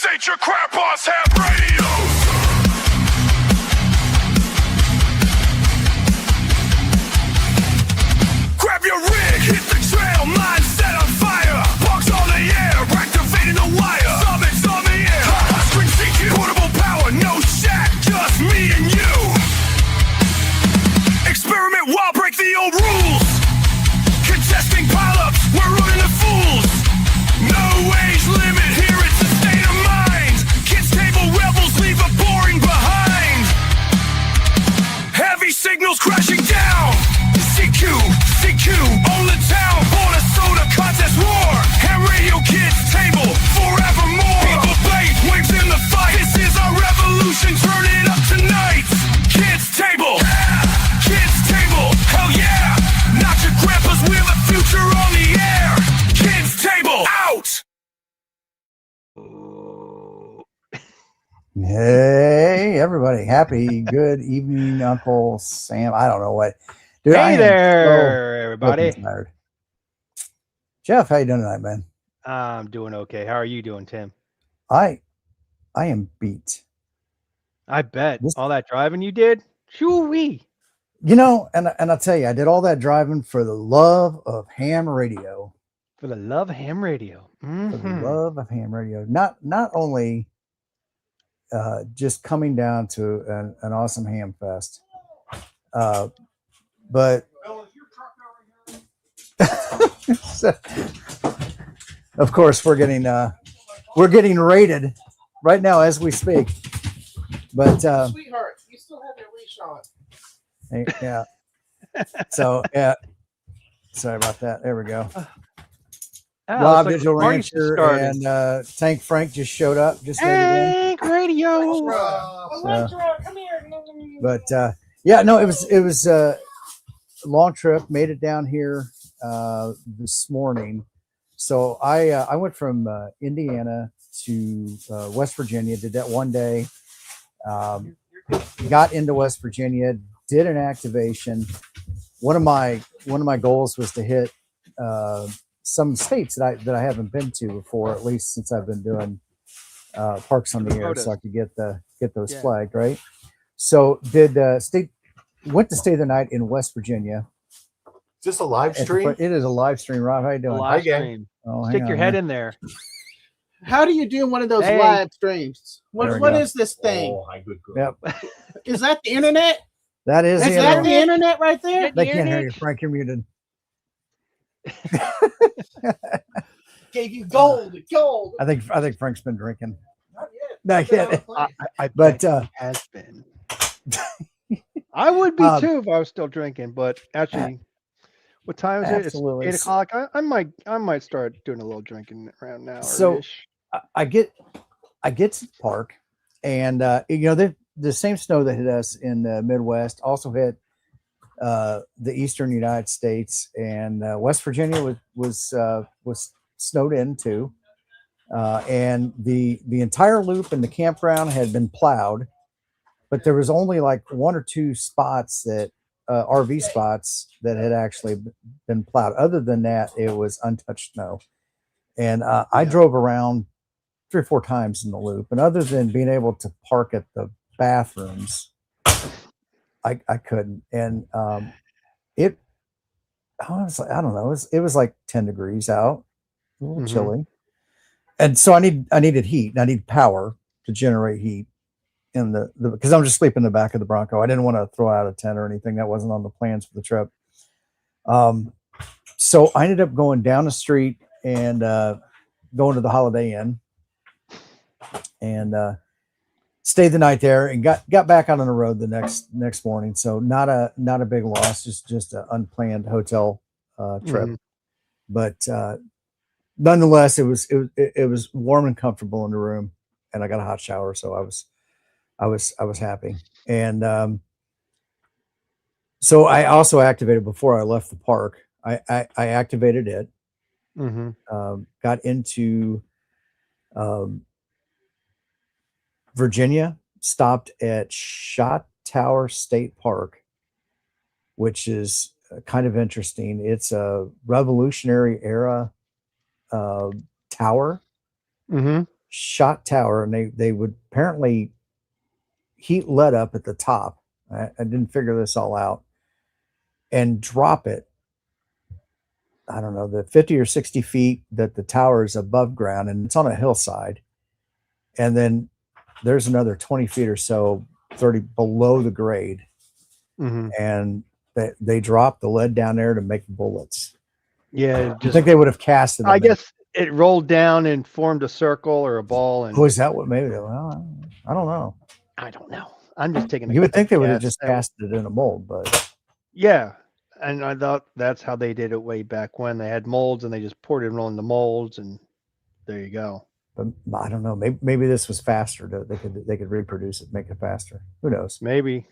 This ain't your crap boss ham radio. Grab your rig, hit the trail, mind set on fire. Bugs on the air, activating the wire. Summits on the air, string CQ. Portable power, no shack, just me and you. Experiment wild, break the old rules. Contesting pileups, we're running the fools. No age limit, here it's a state of mind. Kids table rebels leave a boring behind. Heavy signals crashing down. CQ, own the town. Born a soda contest war. Ham radio kids table forevermore. People bait, waves in the fight. This is our revolution, turn it up tonight. Kids table, kids table, hell yeah. Not your grandpa's, we're the future on the air. Kids table, out. Hey, everybody. Happy good evening, Uncle Sam. I don't know what. Dude, hey there, everybody. Tired. Jeff, how you doing tonight, man? I'm doing okay. How are you doing, Tim? I am beat. I bet. All that driving you did? Shoo-wee. You know, and I'll tell you, I did all that driving for the love of ham radio. For the love of ham radio. Mm-hmm. For the love of ham radio. Not only just coming down to an awesome ham fest, but of course we're getting rated right now as we speak. But sweetheart, you still have your leash on. Yeah. So yeah. Sorry about that. There we go. Rob Digital Rancher and Tank Frank just showed up. Just Tank Radio. Electra, come here. But yeah, no, it was a long trip. Made it down here this morning. So I went from Indiana to West Virginia. Did that one day. Got into West Virginia. Did an activation. One of my goals was to hit some states that I haven't been to before, at least since I've been doing Parks on the Air, so I could get those flagged, right? So went to stay the night in West Virginia. Is this a live stream? It is a live stream. Rob, how you doing? Live stream. Oh, stick your head in there. How do you do one of those live streams? What is this thing? Oh, good girl. Yep. Is that the internet? That is the internet right there? They can't hear you, Frank. You're muted. Gave you gold. I think Frank's been drinking. Not yet. But has been. I would be too if I was still drinking, but actually, what time is it? Absolutely. It's 8 o'clock. I might start doing a little drinking around now. So I get to the park, and the same snow that hit us in the Midwest also hit the eastern United States, and West Virginia was snowed in too, and the entire loop in the campground had been plowed, but there was only like one or two spots that RV spots that had actually been plowed. Other than that, it was untouched snow, and I drove around 3 or 4 times in the loop, and other than being able to park at the bathrooms, I couldn't. And it was like 10 degrees out, a little chilly, and so I needed heat, and I need power to generate heat in the because I'm just sleeping in the back of the Bronco. I didn't want to throw out a tent or anything. That wasn't on the plans for the trip. So I ended up going down the street and going to the Holiday Inn and stayed the night there, and got back out on the road the next morning. So not a big loss, just an unplanned hotel trip. But nonetheless, it was warm and comfortable in the room, and I got a hot shower, so I was happy. And so I also activated before I left the park. I activated it. Got into Virginia, stopped at Shot Tower State Park, which is kind of interesting. It's a Revolutionary era tower. shot tower, and they would apparently heat lead up at the top. I didn't figure this all out, and drop it. I don't know, the 50 or 60 feet that the tower is above ground, and it's on a hillside. And then there's another 20 feet or so, 30 below the grade. And they dropped the lead down there to make bullets. Yeah, I think they would have casted them. I guess it rolled down and formed a circle or a ball. And is that what maybe? Well, I don't know. I don't know. I'm just taking. You would think they would have just casted it in a mold, but yeah, and I thought that's how they did it way back when. They had molds and they just poured it on the molds, and there you go. But I don't know. Maybe this was faster. They could reproduce it, make it faster. Who knows? Maybe.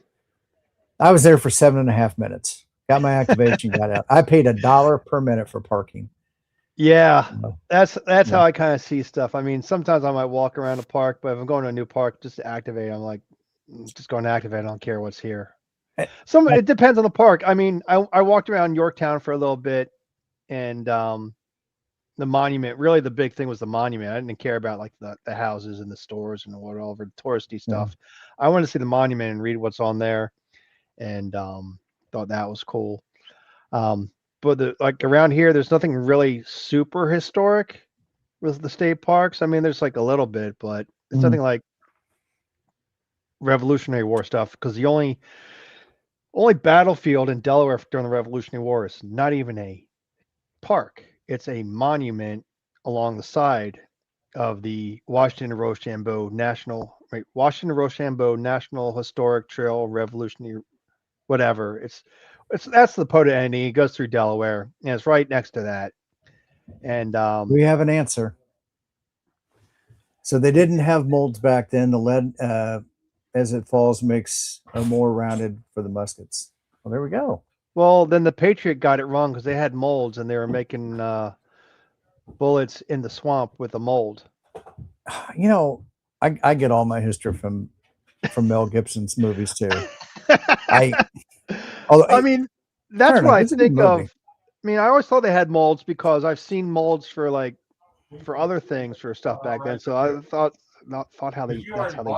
I was there for 7.5 minutes. Got my activation, got out. I paid $1 per minute for parking. Yeah, that's how I kind of see stuff. I mean, sometimes I might walk around the park, but if I'm going to a new park just to activate, I'm like, just going to activate. I don't care what's here. It depends on the park. I mean, I walked around Yorktown for a little bit, and the monument. Really, the big thing was the monument. I didn't care about like the houses and the stores and whatever the touristy stuff. I wanted to see the monument and read what's on there, and thought that was cool. But like around here, there's nothing really super historic with the state parks. I mean, there's like a little bit, but it's nothing like Revolutionary War stuff, because the only battlefield in Delaware during the Revolutionary War is not even a park. It's a monument along the side of the Washington and Rochambeau National Historic Trail, Revolutionary, whatever. That's the Poda ending. It goes through Delaware, and it's right next to that. And we have an answer. So they didn't have molds back then. The lead, as it falls, makes a more rounded for the muskets. Well, there we go. Well, then the Patriot got it wrong, because they had molds and they were making bullets in the swamp with the mold. You know, I get all my history from Mel Gibson's movies too. I mean, that's what I think of. I mean, I always thought they had molds because I've seen molds for other things, for stuff back then. So I thought that's how they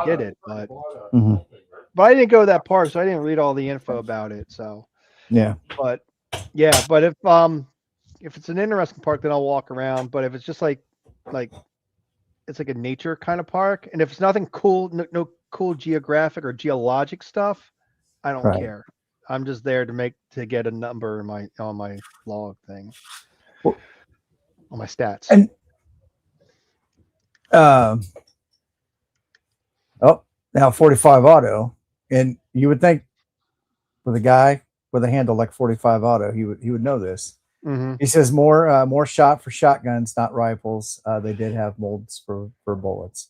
did it. But but I didn't go to that park, so I didn't read all the info about it. So but if it's an interesting park, then I'll walk around. But if it's just like it's like a nature kind of park, and if it's nothing cool, no cool geographic or geologic stuff, I don't care. I'm just there to get a number on my log thing, on my stats. And now 45 auto, and you would think with a guy with a handle like 45 auto, he would know this. He says more shot for shotguns, not rifles. They did have molds for bullets.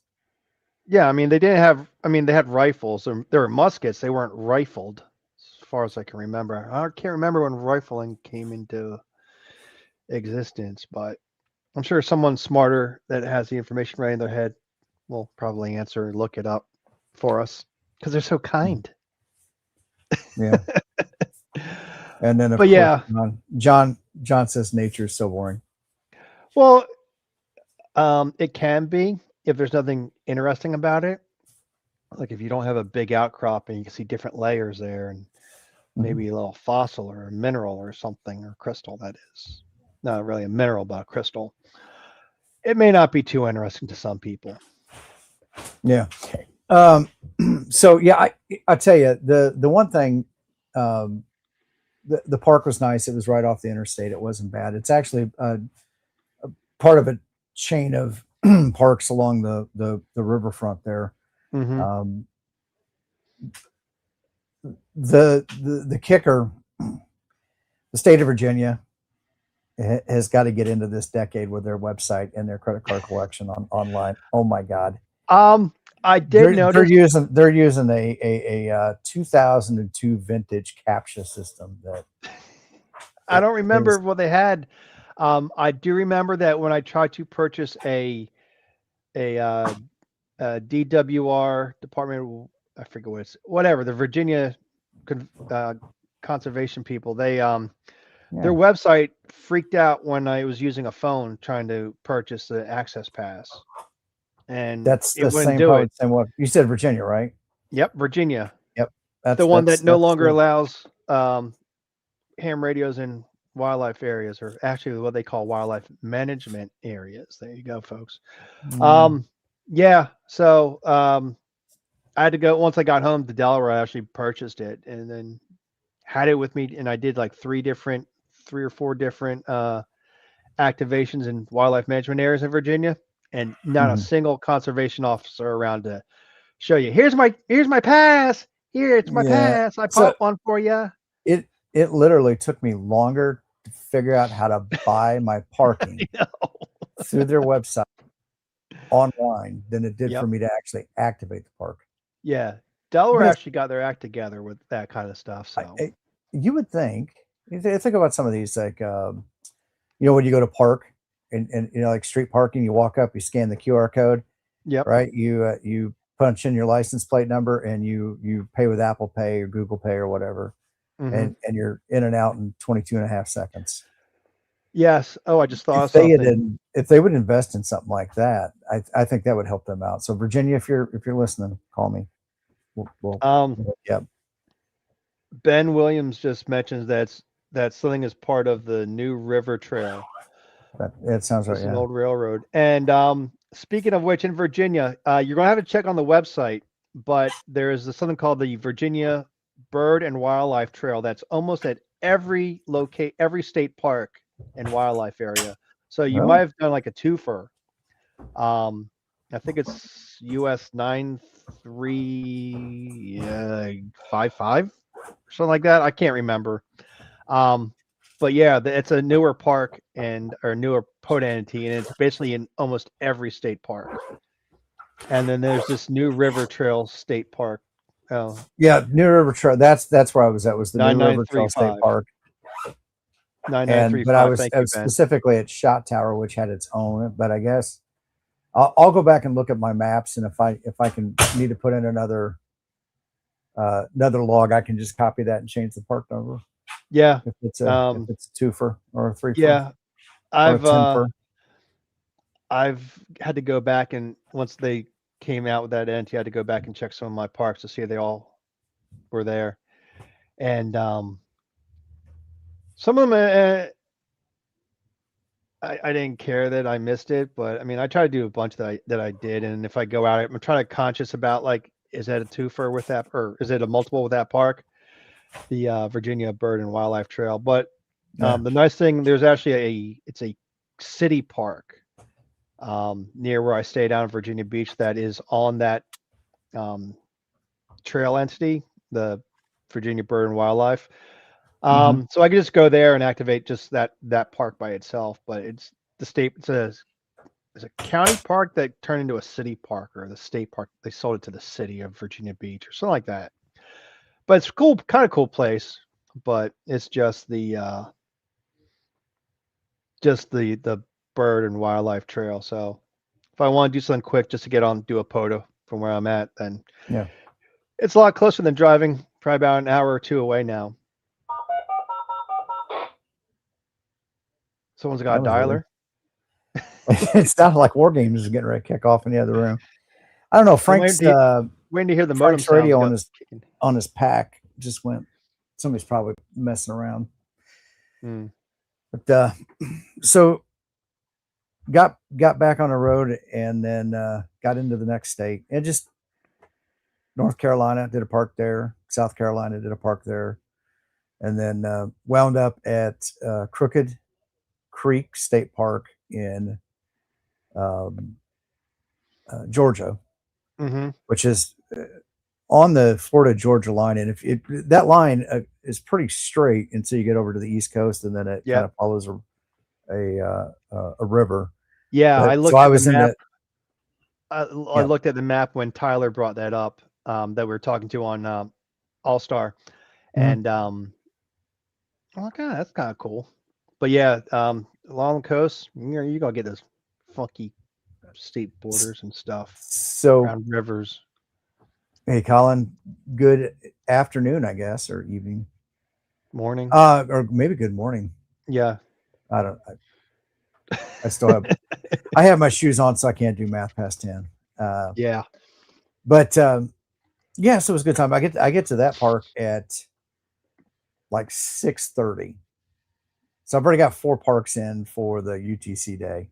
Yeah, I mean they didn't have. I mean they had rifles. They were muskets. They weren't rifled, as far as I can remember. I can't remember when rifling came into existence, but I'm sure someone smarter that has the information right in their head will probably answer and look it up for us, because they're so kind. Yeah. And then, of course, John says nature is so boring. Well, it can be if there's nothing interesting about it. Like if you don't have a big outcrop and you can see different layers there, and maybe a little fossil or a mineral or something, or crystal, that is. Not really a mineral, but a crystal. It may not be too interesting to some people. Yeah. So yeah, I tell you, the one thing, the park was nice. It was right off the interstate. It wasn't bad. It's actually a part of a chain of parks along the riverfront there. The kicker, the state of Virginia has got to get into this decade with their website and their credit card collection online. Oh my God. I did notice they're using a 2002 vintage CAPTCHA system that I don't remember what they had. I do remember that when I tried to purchase a DWR Department, I forget what it's, whatever, the Virginia conservation people, they their website freaked out when I was using a phone trying to purchase the access pass. and That's it the wouldn't same, do probably it. the same one. You said Virginia, right? Yep, Virginia, That's the one that no that's longer the- allows ham radios in wildlife areas, or actually what they call wildlife management areas. There you go, folks. Mm, Yeah, so I had to go once I got home to Delaware. I actually purchased it and then had it with me, and I did like three or four different activations in wildlife management areas in Virginia, and not a mhm. single conservation officer around to show you. Here's my pass. Here, it's my Yeah. pass. I So popped one for you. it literally took me longer to figure out how to buy my parking through their website online than it did for Yep. me to actually activate the park. Yeah. Delaware Because actually got their act together with that kind of stuff. So you would think, think about some of these, like, when you go to park and like street parking, you walk up, you scan the QR code, yep. right? You punch in your license plate number and you pay with Apple Pay or Google Pay or whatever, Hmm. and you're in and out in 22.5 seconds. Yes. Oh, I just thought If of they had something. if they would invest in something like that, I think that would help them out. So Virginia, if you're listening, call me. We'll yeah. Ben Williams just mentions that something is part of the new river trail. That sounds right. It's an Yeah. old railroad. And speaking of which, in Virginia, you're gonna have to check on the website, but there is something called the Virginia Bird and Wildlife Trail that's almost at every state park and wildlife area. So you might Really? have done like a twofer. I think it's US 9355 something like that. I can't remember. But yeah, it's a newer park or newer pod entity, and it's basically in almost every state park. And then there's this new River Trail State Park. Oh, Yeah, New River Trail. That's where I was at. Was the New River Trail State 9935. Park, but I 9935. was Thank you, Ben. specifically at Shot Tower, which had its own. But I guess I'll go back and look at my maps, and if I can need to put in another log, I can just copy that and change the park number. Yeah. If it's a twofer or a threefer Yeah. or a tenfer. I've had to go back, and once they came out with that entity, I had to go back and check some of my parks to see if they all were there. And some of them, I didn't care that I missed it, but I mean, I try to do a bunch that I did, and if I go out, I'm trying to conscious about, like, is that a twofer with that, or is it a multiple with that park, the Virginia Bird and Wildlife Trail? But Yeah. the nice thing, there's actually it's a city park near where I stay down in Virginia Beach that is on that trail entity, the Virginia Bird and Wildlife. Mhm. So I could just go there and activate just that park by itself, but it's a county park that turned into a city park, or the state park. They sold it to the city of Virginia Beach or something like that. But it's cool, kind of cool place, but it's just the bird and wildlife trail. So if I want to do something quick just to do a POTA from where I'm at, then Yeah. it's a lot closer than driving probably about an hour or two away now. Someone's got a That was dialer. it sounded like War Games was getting ready to kick off in the other room. I don't know. Frank's Waiting to hear the modem Frank's radio sounds on his pack just went. Somebody's probably messing around. But so got back on the road, and then got into the next state, and just North Carolina, did a park there. South Carolina, did a park there, and then wound up at Crooked Creek State Park in Georgia, which is on the Florida Georgia line. And if that line is pretty straight until you get over to the East Coast, and then it kind of follows a river. Yeah, I looked so at I was the in map. that. I looked at the map when Tyler brought that up, that we were talking to on All Star, and oh god, that's kind of cool. But yeah, along the coast, you're gonna get those funky state borders and stuff. So around rivers. Hey, Colin, good afternoon, I guess, or evening, morning, or maybe good morning. Yeah, I don't. I still have. I have my shoes on, so I can't do math past 10. Yeah. But yeah, so it was a good time. I get to that park at like 6:30. So I've already got 4 parks in for the UTC day.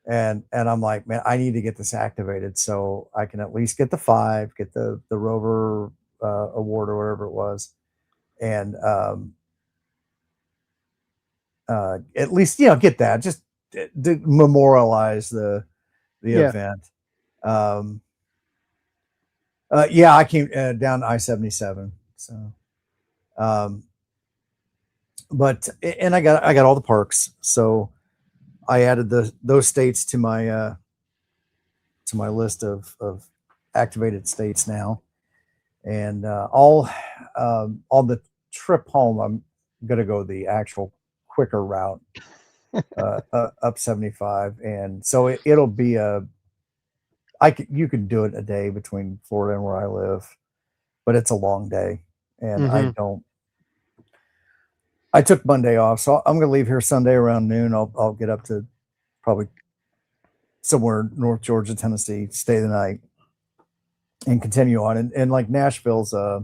And I'm like, man, I need to get this activated so I can at least get the 5, get the Rover award or whatever it was, and at least get that, just to memorialize the Yeah. event. Yeah, I came down I-77. So, but and I got all the parks. So I added those states to my list of activated states now, and all on the trip home, I'm gonna go the actual quicker route up 75, and so it'll be you can do it a day between Florida and where I live, but it's a long day, and I took Monday off, so I'm gonna leave here Sunday around noon. I'll get up to probably somewhere North Georgia, Tennessee, stay the night, and continue on. And like Nashville's, I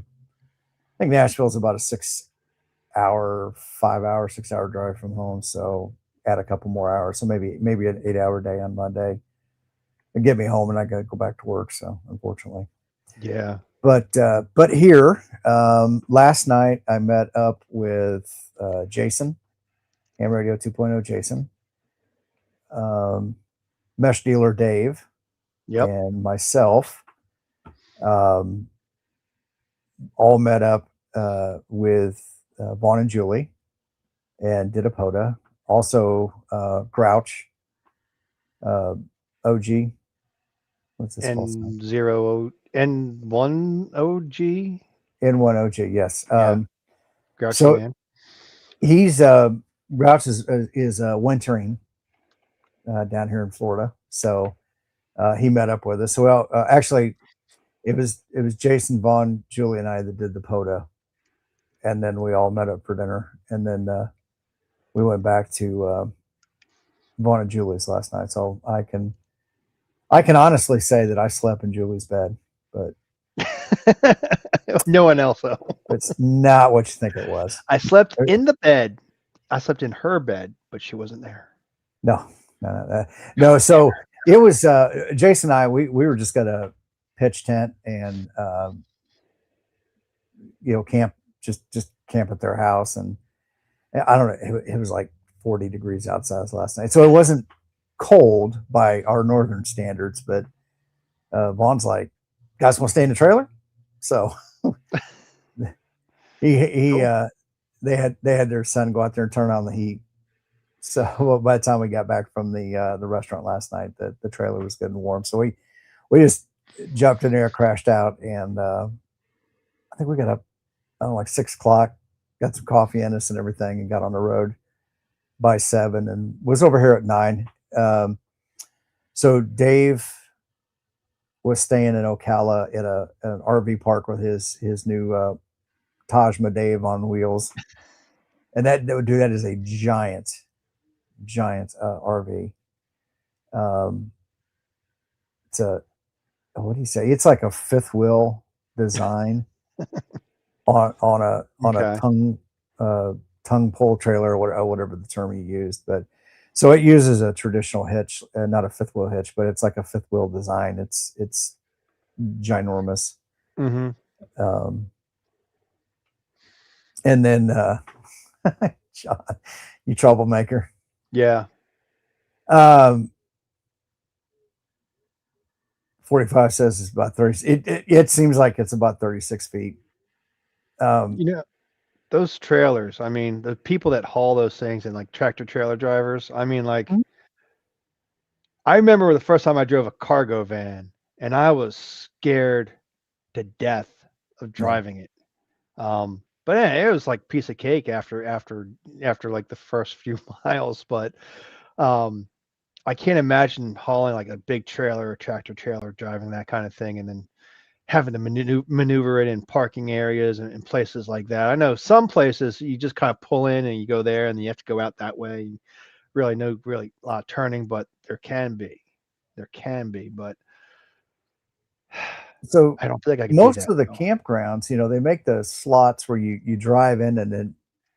think Nashville's about a 6-hour, 5-hour, 6-hour drive from home. So add a couple more hours, so maybe an 8-hour day on Monday, and get me home, and I got to go back to work. So unfortunately, Yeah. But here, last night I met up with Jason, Ham Radio 2.0 Jason, Mesh Dealer Dave, Yep. and myself, all met up with Vaughn and Julie, and did a POTA. Also, Grouch, OG. What's this called? N1 OG. N1 OG, yes. Yeah. Grouchy So man. he's Grouch is wintering down here in Florida. So he met up with us. So actually, it was Jason, Vaughn, Julie, and I that did the POTA, and then we all met up for dinner, and then we went back to Vaughn and Julie's last night. So I can honestly say that I slept in Julie's bed, but No one else though. it's not what you think it was. I slept in the bed. I slept in her bed, but she wasn't there. No. So it was Jason and I. We were just gonna pitch tent and camp, just camp at their house, and I don't know. It was like 40 degrees outside last night, so it wasn't cold by our northern standards. But Vaughn's like, "Guys, want to stay in the trailer?" So they had their son go out there and turn on the heat. So by the time we got back from the restaurant last night, the trailer was good and warm. So we just jumped in there, crashed out, and I think we got up, I don't know, like 6 o'clock, got some coffee in us and everything, and got on the road by 7, and was over here at 9. So Dave was staying in Ocala at an RV park with his new Tajma Dave on wheels, and that is a giant RV. It's what do you say? It's like a fifth wheel design on a tongue pull trailer, or whatever the term you used. But so it uses a traditional hitch, not a fifth wheel hitch, but it's like a fifth wheel design. It's ginormous. Mm-hmm. And then John, you troublemaker. Yeah. 45 says it's about 30. It seems like it's about 36 feet. Those trailers, I mean, the people that haul those things, and like tractor trailer drivers, I mean, like, I remember the first time I drove a cargo van, and I was scared to death of driving it. But it was like piece of cake after like the first few miles. But I can't imagine hauling like a big trailer or tractor trailer, driving that kind of thing, and then having to maneuver it in parking areas and places like that. I know some places you just kind of pull in and you go there, and you have to go out that way. Really a lot of turning, but there can be. But So I don't feel like I could do most that. of the though. campgrounds, they make the slots where you drive in and then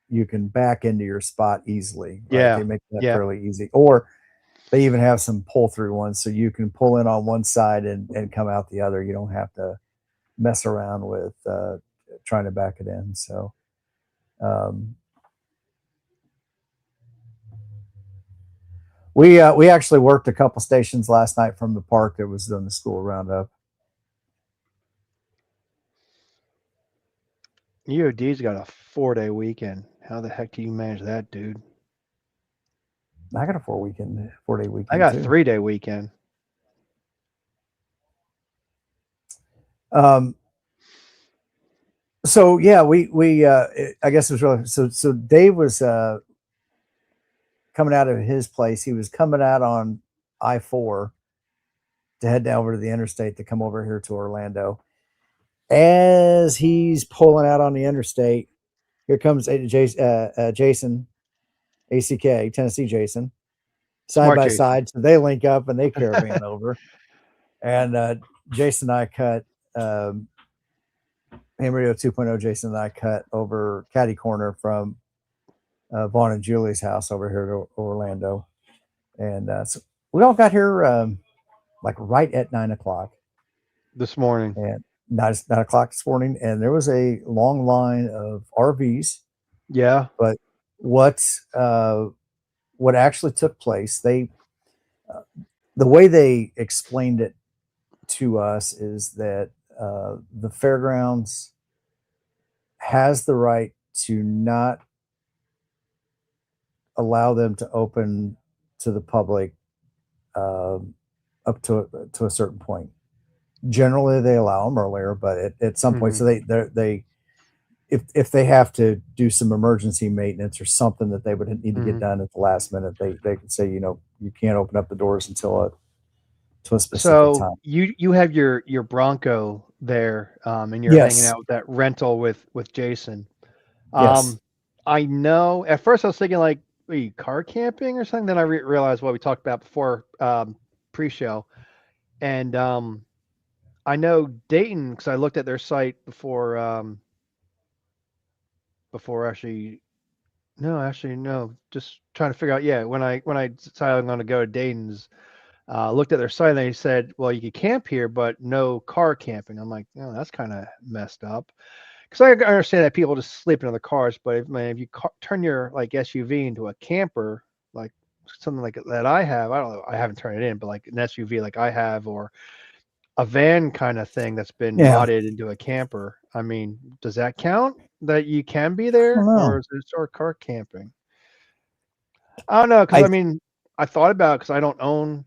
you can back into your spot easily, right? They Yeah. make that Yeah. fairly easy. Or they even have some pull through ones so you can pull in on one side and come out the other. You don't have to mess around with trying to back it in. So um, we actually worked a couple stations last night from the park that was doing the school roundup. UOD's got a 4-day weekend. How the heck do you manage that, dude? I got a 4-day I weekend got a too. 3-day weekend. Um, so yeah, I guess it was really so Dave was coming out of his place. He was coming out on I-4 to head down over to the interstate to come over here to Orlando. As he's pulling out on the interstate, here comes Jason, ACK, Tennessee Jason, side Smart by Jason. side. So they link up and they caravan over. And Jason and I cut, Ham Radio 2.0, Jason and I cut over Caddy Corner from Vaughn and Julie's house over here to Orlando. And so we all got here like right at 9 o'clock. This morning. And 9 o'clock this morning. And there was a long line of RVs. Yeah. But what actually took place, the way they explained it to us is that the fairgrounds has the right to not allow them to open to the public up to a certain point. Generally, they allow them earlier, but at some point, so they if they have to do some emergency maintenance or something that they would need to get done at the last minute, they could say, you can't open up the doors until a specific time. You have your Bronco there, and you're hanging Yes. out with that rental with Jason. Yes. I know. At first, I was thinking like, are you car camping or something? Then I realized what we talked about before pre-show, and I know Dayton because I looked at their site before actually. No. Just trying to figure out. Yeah, when I decided I'm going to go to Dayton's. Looked at their site and they said, well, you could camp here, but no car camping. I'm like, oh, that's kind of messed up. Because I understand that people just sleep in other cars, but if you turn your like SUV into a camper, like something like that I have, I don't know, I haven't turned it in, but like an SUV like I have, or a van kind of thing that's been modded into a camper. I mean, does that count that you can be there, or is it sort of car camping? I don't know, because I mean, I thought about it because I don't own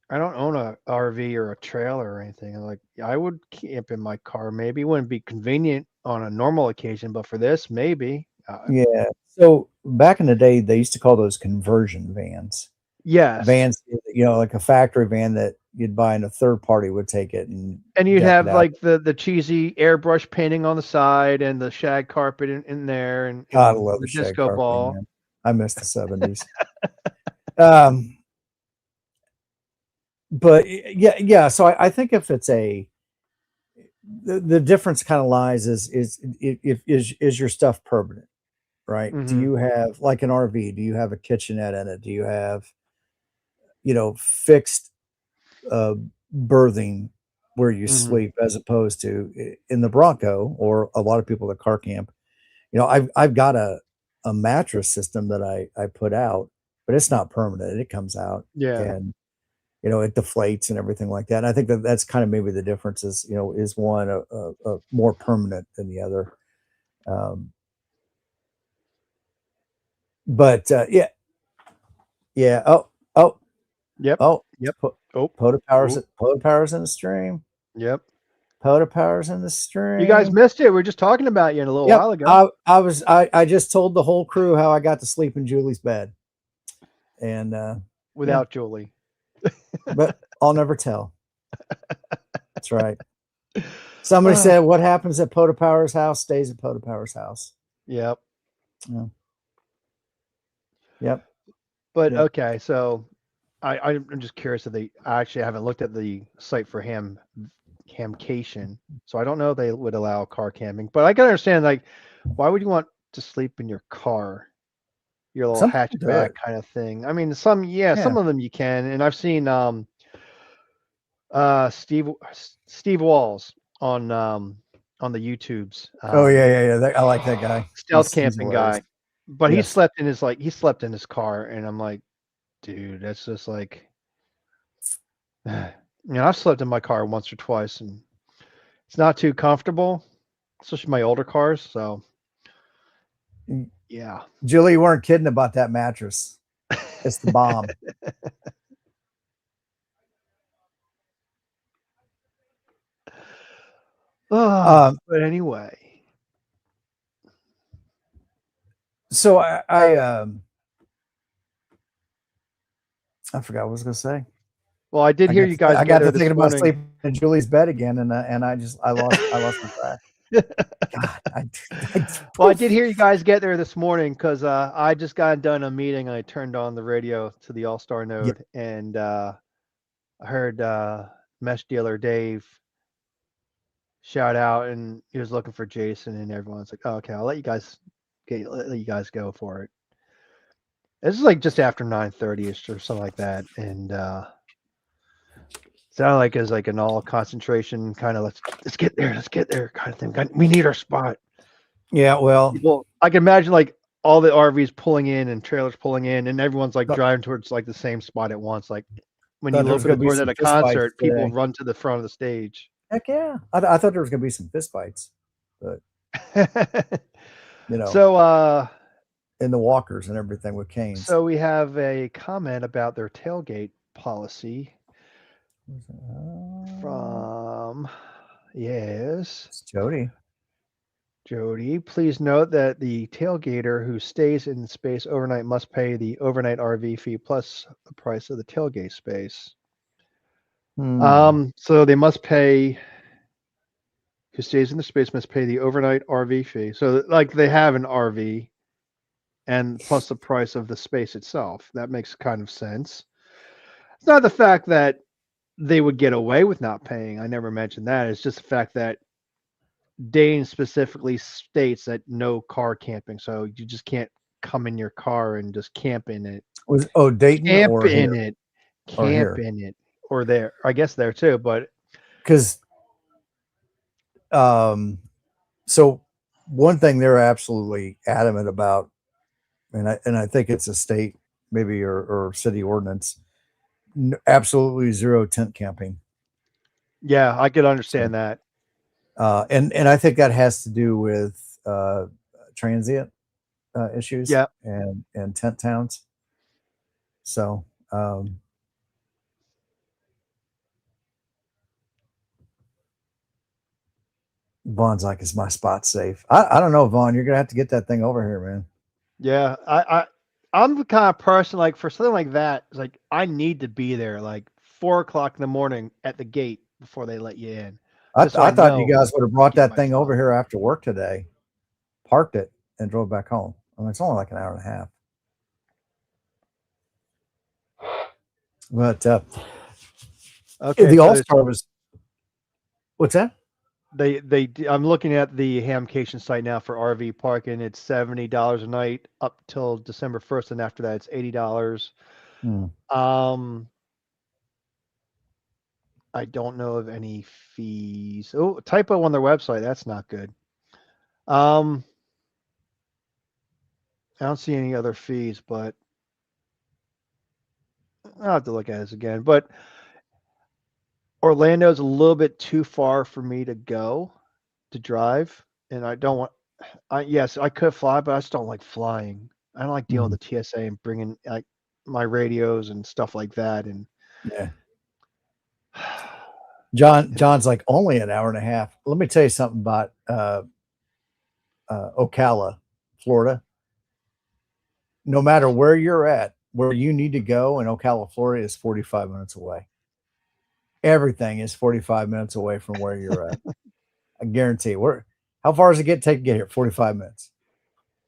a RV or a trailer or anything. Like I would camp in my car. Maybe it wouldn't be convenient on a normal occasion, but for this, maybe. Yeah. So back in the day, they used to call those conversion vans. Yes. Vans, like a factory van that you'd buy and a third party would take it and you'd have like the cheesy airbrush painting on the side and the shag carpet in there and God, I love the the shag disco carpet, ball. man. I miss the 70s. But yeah. So I think if it's the difference kind of lies is your stuff permanent, right? Do you have like an RV? Do you have a kitchenette in it? Do you have, fixed berthing where you sleep, as opposed to in the Bronco or a lot of people that car camp? I've got a mattress system that I put out, but it's not permanent. It comes out, and it deflates and everything like that. And I think that's kind of maybe the difference is one a more permanent than the other. But yeah. Oh, Yep. oh, Yep. Poda Power's in the stream. Yep. Poda Power's in the stream. You guys missed it. We were just talking about you a little while ago. I just told the whole crew how I got to sleep in Julie's bed, and without Julie. But I'll never tell. That's right. Somebody said, "What happens at Poda Power's house stays at Poda Power's house." Yep. Yeah. Yep. But okay, so I'm just curious if I actually haven't looked at the site for him HamCation. So I don't know if they would allow car camping, but I can understand, like, why would you want to sleep in your car? Your little Some people do hatchback it. kind of thing. I mean, some Yeah. of them you can, and I've seen Steve Walls on the YouTubes. Oh yeah. I like that guy. Stealth He's camping hilarious. guy. But he Yes. slept in his car, and I'm like, dude, that's just like I've slept in my car once or twice, and it's not too comfortable, especially my older cars. So yeah. Julie, you weren't kidding about that mattress. It's the bomb. But anyway. So I forgot what I was going to say. Well, I did hear you guys. I got to thinking about morning. sleeping in Julie's bed again, and I lost my track. God, Well, I did hear you guys get there this morning because I just got done a meeting. I turned on the radio to the All-Star node, and I heard mesh dealer Dave shout out, and he was looking for Jason, and everyone's like, oh, "Okay, I'll let you guys go for it." This is like just after 9:30ish or something like that, and sounded like it was like an all concentration kind of let's get there kind of thing. We need our spot. Yeah, well, I can imagine like all the RVs pulling in and trailers pulling in, and everyone's like driving towards like the same spot at once. Like when you open the doors at a concert, people run to the front of the stage. Heck yeah! I thought there was gonna be some fist fights, but So in the walkers and everything with canes. So we have a comment about their tailgate policy from It's Jody. Jody, please note that the tailgater who stays in space overnight must pay the overnight RV fee plus the price of the tailgate space. So they must pay. Who stays in the space must pay the overnight RV fee. So like they have an RV, and plus the price of the space itself. That makes kind of sense. It's not the fact that they would get away with not paying. I never mentioned that. It's just the fact that Dane specifically states that no car camping. So you just can't come in your car and just camp in it. Dayton camp or in here? it. Camp in it. Or there. I guess there too, but because so one thing they're absolutely adamant about, and I think it's a state maybe or city ordinance, absolutely zero tent camping. Yeah, I could understand that. And I think that has to do with transient issues, and tent towns. So Vaughn's like, is my spot safe? I don't know, Vaughn. You're gonna have to get that thing over here, man. Yeah, I'm the kind of person like for something like that, it's like I need to be there like 4:00 in the morning at the gate before they let you in. I thought you guys would have brought that thing over here after work today, parked it, and drove back home. I mean, it's only like an hour and a half. But okay, the All-Star was, what's that? I'm looking at the HamCation site now for RV parking. It's $70 a night up till December 1st, and after that it's $80. I don't know of any fees. Oh, typo on their website. That's not good. I don't see any other fees, but I'll have to look at this again. But Orlando's a little bit too far for me to go to drive, and I don't want. Yes, I could fly, but I just don't like flying. I don't like dealing with the TSA and bringing like my radios and stuff like that. And yeah. John's like, only an hour and a half. Let me tell you something about Ocala, Florida. No matter where you're at, where you need to go in Ocala, Florida is 45 minutes away. Everything is 45 minutes away from where you're at. I guarantee you. How far does it take to get here? 45 minutes.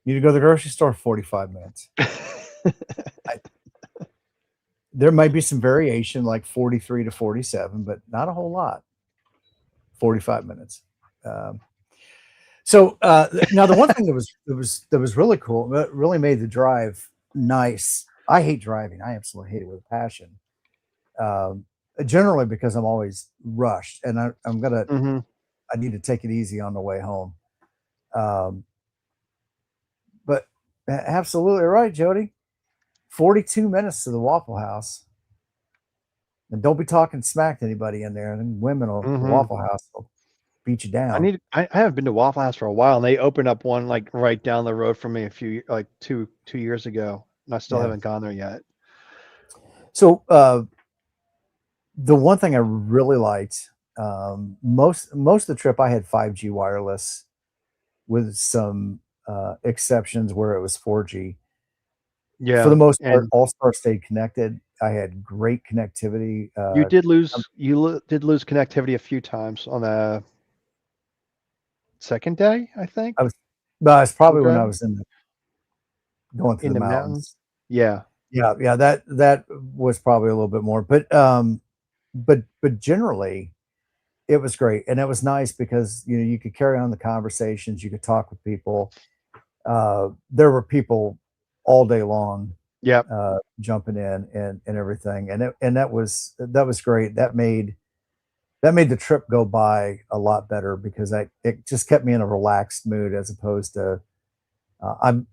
You need to go to the grocery store, 45 minutes. There might be some variation like 43 to 47, but not a whole lot. 45 minutes. So now the one thing that was really cool, that really made the drive nice. I hate driving. I absolutely hate it with a passion. Generally because I'm always rushed, and I need to take it easy on the way home. But absolutely right, Jody. 42 minutes to the Waffle House. And don't be talking smack to anybody in there. And women will the Waffle House will beat you down. I haven't been to Waffle House for a while, and they opened up one like right down the road from me two years ago, and I still haven't gone there yet. So the one thing I really liked, most of the trip I had 5G wireless, with some exceptions where it was 4G. Yeah, for the most part, All Star stayed connected. I had great connectivity. You did lose connectivity a few times on the second day, I think. It's probably when I was going through in the mountains. Mountains. Yeah. That was probably a little bit more, but generally it was great, and it was nice because you could carry on the conversations, you could talk with people. There were people all day long, jumping in and everything, and that was great. That made the trip go by a lot better because it just kept me in a relaxed mood as opposed to I'm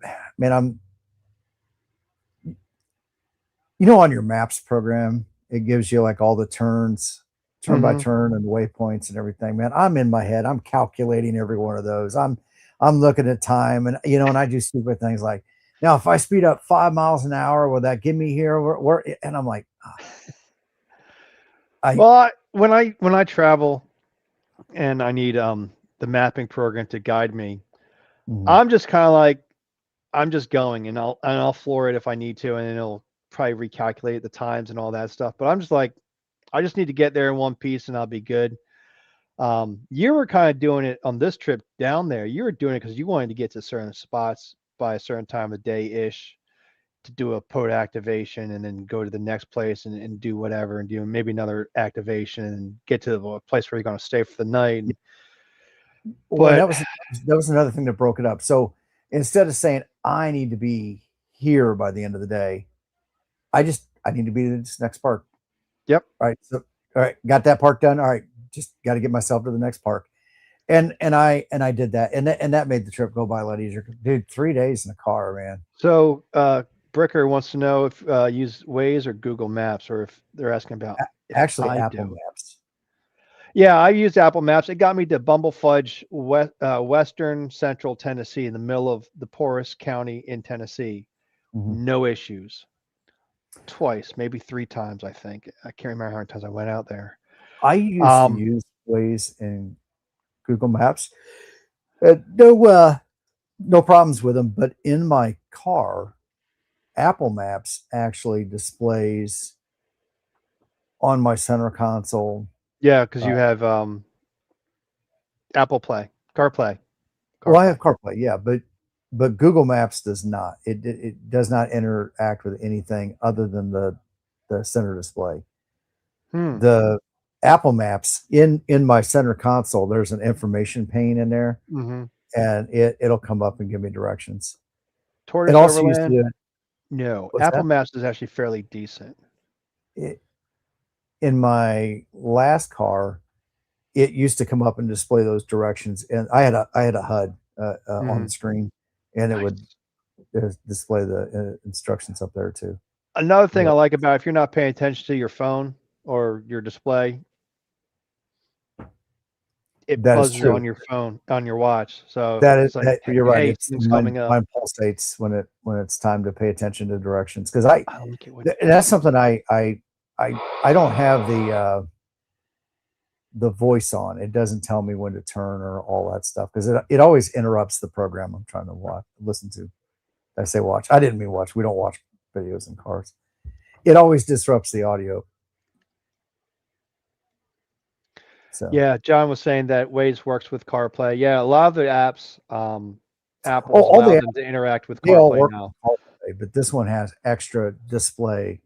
on your maps program, it gives you like all the turns, turn by turn, and waypoints and everything. Man, I'm in my head. I'm calculating every one of those. I'm looking at time, and and I do stupid things like, now if I speed up 5 miles an hour, will that get me here? Where? And I'm like, when I travel and I need the mapping program to guide me, I'm just kind of like, I'm just going, and I'll floor it if I need to, and then it'll probably recalculate the times and all that stuff. But I'm just like, I just need to get there in one piece and I'll be good. You were kind of doing it on this trip down there. You were doing it because you wanted to get to certain spots by a certain time of day ish to do a pod activation and then go to the next place and do whatever and do maybe another activation and get to the place where you're going to stay for the night. But that was another thing that broke it up. So instead of saying I need to be here by the end of the day, I need to be in this next park. Yep. All right. So all right, got that park done. All right, just got to get myself to the next park. And I did that, and that made the trip go by a lot easier. Dude, 3 days in the car, man. So Bricker wants to know if use Waze or Google Maps, or if they're asking about actually Apple Maps. Yeah, I used Apple Maps. It got me to Bumblefudge, western central Tennessee, in the middle of the poorest county in Tennessee. No issues. Twice, maybe 3 times, I think. I can't remember how many times I went out there. I used to use Waze and Google Maps. No problems with them, but in my car, Apple Maps actually displays on my center console. Yeah, because you have Apple Play, CarPlay. Well, I have CarPlay, yeah, but Google Maps does not. It does not interact with anything other than the center display. The Apple Maps in my center console, there's an information pane in there, and it'll come up and give me directions. Tortoise it also Overland? used to No, What's Apple that? Maps is actually fairly decent. In my last car, it used to come up and display those directions, and I had a HUD on the screen, and it would display the instructions up there too. Another thing I like about, if you're not paying attention to your phone or your display, it buzzes on your phone, on your watch. So it's like, you're right. It's coming up. Mine pulsates when it's time to pay attention to directions, because that's something I don't have the voice on. It doesn't tell me when to turn or all that stuff, because it always interrupts the program I'm trying to listen to. I say watch. I didn't mean watch. We don't watch videos in cars. It always disrupts the audio. So yeah, John was saying that Waze works with CarPlay. Yeah, a lot of the apps, Apple allows them to interact with CarPlay now. CarPlay, but this one has extra display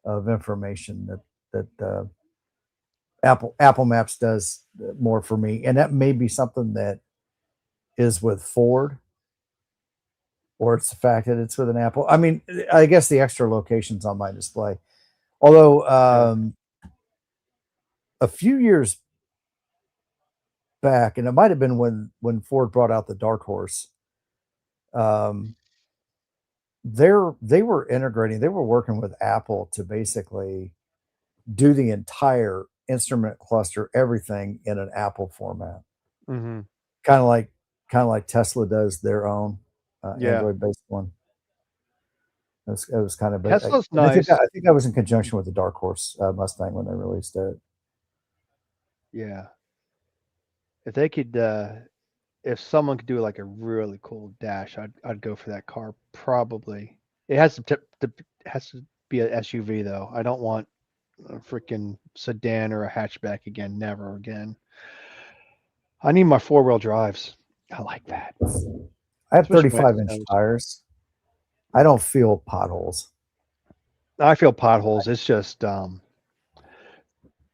of information that Apple Maps does more for me, and that may be something that is with Ford, or it's the fact that it's with an Apple. I mean, I guess the extra locations on my display. Although a few years back, and it might have been when Ford brought out the Dark Horse, um, they were integrating, they were working with Apple to basically do the entire instrument cluster, everything in an Apple format, Mm-hmm. kind of like Tesla does their own Yeah. Android based one. It was kind of, Tesla's and nice. I think that was in conjunction with the Dark Horse Mustang when they released it. Yeah. If they could, if someone could do like a really cool dash, I'd go for that car probably. It has to be a SUV though. I don't want a freaking sedan or a hatchback again. Never again. I need my 4-wheel drives. I like that. I have Especially when it 35-inch snows. tires. I don't feel potholes. I feel potholes. It's just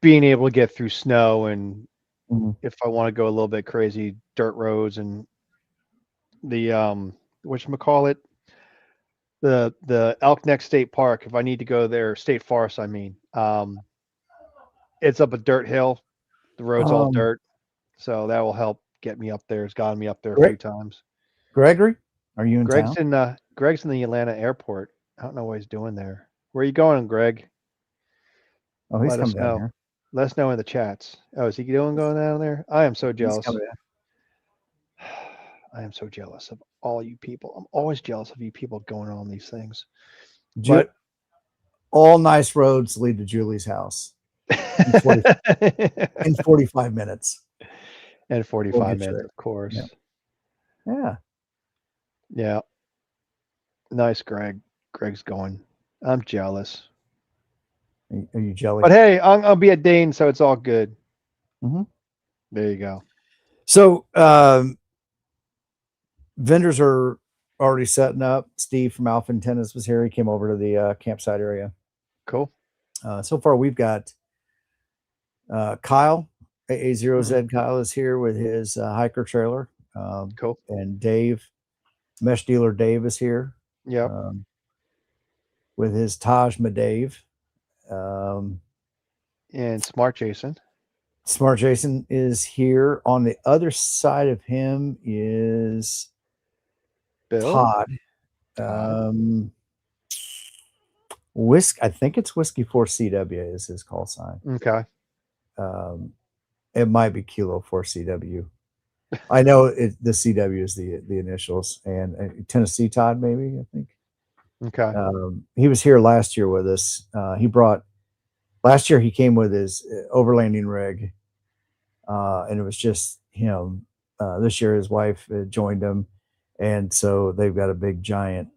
being able to get through snow, and Mhm. if I want to go a little bit crazy, dirt roads and the whatchamacallit, the Elk Neck State Park. If I need to go there, State Forest, I mean, it's up a dirt hill. The road's all Um, dirt, so that will help get me up there. It's gotten me up there a Gre- few times. Gregory, are you in town? Greg's in the Atlanta airport. I don't know what he's doing there. Where are you going, Greg? Oh, he's Let us coming down know. here. Let us know in the chats. Oh, is he going down there? I am so He's jealous. coming in. I am so jealous of all you people. I'm always jealous of you people going on these things. Ju- But all nice roads lead to Julie's house in 45 minutes. and We'll 45 get you minutes, there. of course. Yeah. Yeah. Yeah. Nice, Greg. Greg's going. I'm jealous. Are you jelly? But hey, I'll be at Dane, so it's all good. Mm-hmm. There you go. So vendors are already setting up. Steve from Alpha Antennas was here. He came over to the campsite area. Cool. So far, we've got Kyle, AA0Z Mm-hmm. Kyle is here with his hiker trailer. Cool. And Dave, mesh dealer Dave is here. Yep. With his Taj Madave. And Smart Jason. Smart Jason is here. On the other side of him is Bill. Todd. I think it's Whiskey 4CW is his call sign. Okay. It might be Kilo 4CW. I know the CW is the initials, and Tennessee Todd, maybe, I think. Okay. He was here last year with us. Last year he came with his overlanding rig, and it was just him. This year his wife joined him, and so they've got a big giant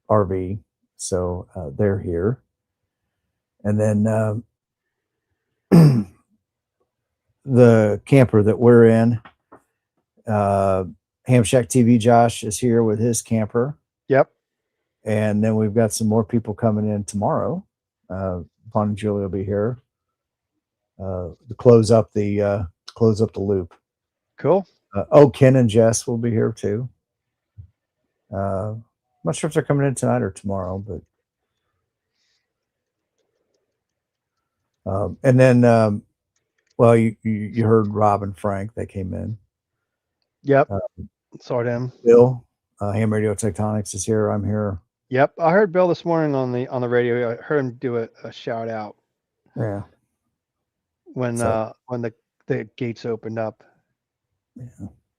RV. So they're here, and then the camper that we're in, Ham Shack TV Josh is here with his camper. Yep. And then we've got some more people coming in tomorrow. Vaughn and Julie will be here to close up the loop. Cool. Ken and Jess will be here too. I'm not sure if they're coming in tonight or tomorrow, but and then well, you heard Rob and Frank, they came in. Yep. Saw them. Bill, Ham Radio Tectonics is here. I'm here. Yep. I heard Bill this morning on the radio. I heard him do a shout out. Yeah. When the gates opened up. Yeah.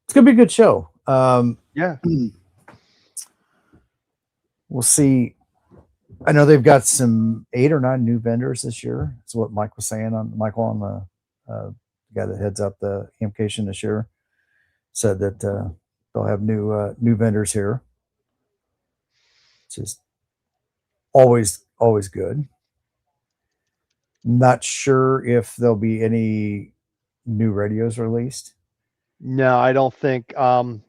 It's gonna be a good show. Yeah. We'll see. I know they've got some 8 or 9 new vendors this year. That's what Mike was saying Michael on the guy that heads up the HamCation this year said that they'll have new vendors here, which is always good. Not sure if there'll be any new radios released. No, I don't think. I